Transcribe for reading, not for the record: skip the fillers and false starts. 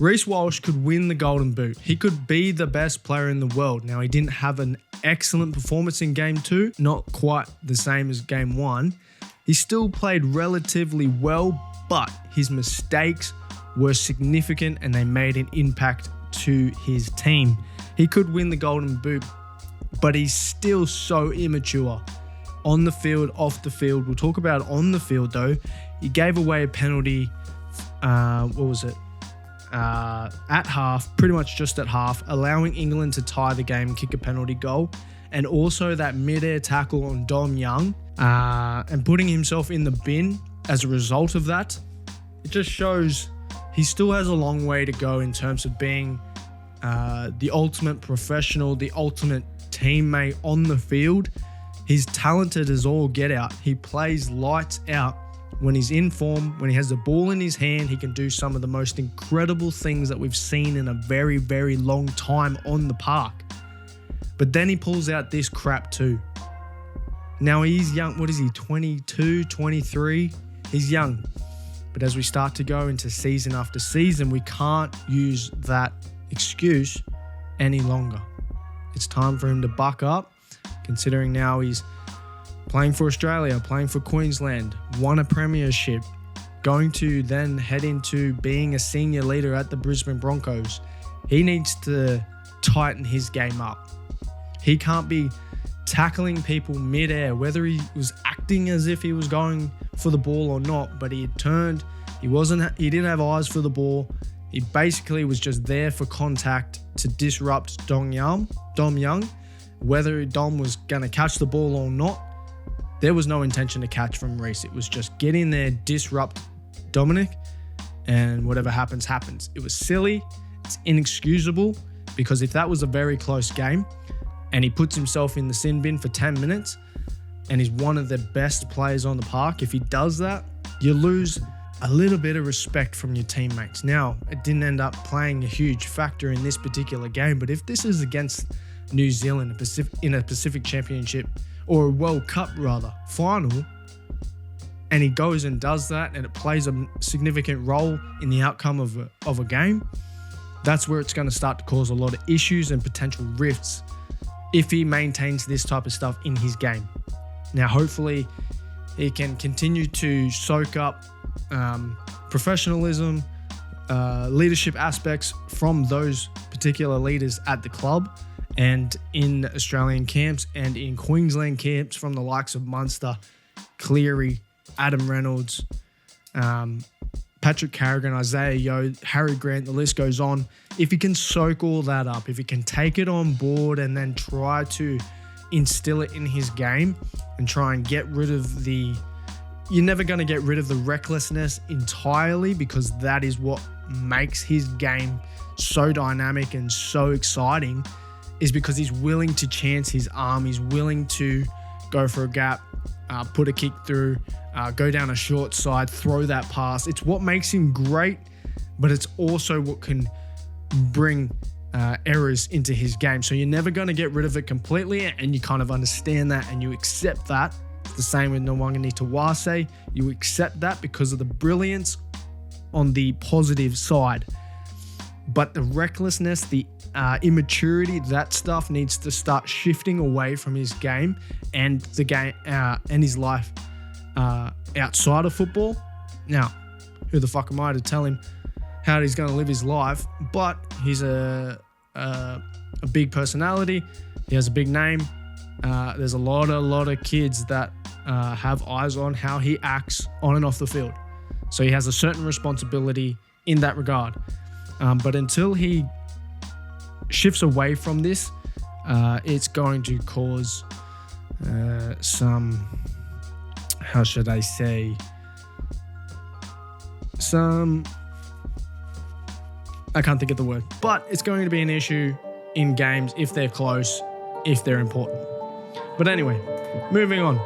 Reece Walsh could win the Golden Boot. He could be the best player in the world. Now, he didn't have an excellent performance in Game 2, not quite the same as Game 1. He still played relatively well, but his mistakes were significant and they made an impact to his team. He could win the Golden Boot, but he's still so immature. On the field, off the field. We'll talk about on the field though. He gave away a penalty, at half, pretty much just at half, allowing England to tie the game and kick a penalty goal. And also that mid-air tackle on Dom Young and putting himself in the bin as a result of that. It just shows he still has a long way to go in terms of being the ultimate professional, the ultimate teammate on the field. He's talented as all get out. He plays lights out. When he's in form, when he has the ball in his hand, he can do some of the most incredible things that we've seen in a very, very long time on the park. But then he pulls out this crap too. Now he's young. What is he, 22, 23? He's young. But as we start to go into season after season, we can't use that excuse any longer. It's time for him to buck up, considering now he's playing for Australia, playing for Queensland, won a premiership, going to then head into being a senior leader at the Brisbane Broncos. He needs to tighten his game up. He can't be tackling people mid-air, whether he was acting as if he was going for the ball or not, but he had turned, he didn't have eyes for the ball. He basically was just there for contact to disrupt Dom Young. Whether Dom was going to catch the ball or not, there was no intention to catch from Reece. It was just get in there, disrupt Dominic, and whatever happens, happens. It was silly. It's inexcusable, because if that was a very close game and he puts himself in the sin bin for 10 minutes and he's one of the best players on the park, if he does that, you lose a little bit of respect from your teammates. Now, it didn't end up playing a huge factor in this particular game, but if this is against New Zealand in a Pacific Championship, or a World Cup rather, final, and he goes and does that and it plays a significant role in the outcome of a game, that's where it's going to start to cause a lot of issues and potential rifts if he maintains this type of stuff in his game. Now, hopefully, he can continue to soak up professionalism, leadership aspects from those particular leaders at the club, and in Australian camps and in Queensland camps from the likes of Munster, Cleary, Adam Reynolds, Patrick Carrigan, Isaiah Yeo, Harry Grant, the list goes on. If he can soak all that up, if he can take it on board and then try to instill it in his game and try and get rid of you're never going to get rid of the recklessness entirely, because that is what makes his game so dynamic and so exciting, is because he's willing to chance his arm. He's willing to go for a gap, put a kick through, go down a short side, throw that pass. It's what makes him great, but it's also what can bring errors into his game. So you're never going to get rid of it completely, and you kind of understand that and you accept that. It's the same with Nwangani-Tawase. You accept that because of the brilliance on the positive side. But the recklessness, the immaturity, that stuff needs to start shifting away from his game and the game and his life outside of football. Now, who the fuck am I to tell him how he's going to live his life? But he's a big personality. He has a big name. There's a lot of kids that have eyes on how he acts on and off the field. So he has a certain responsibility in that regard. But until he shifts away from this, it's going to cause some, how should I say, I can't think of the word, but it's going to be an issue in games if they're close, if they're important. But anyway, moving on.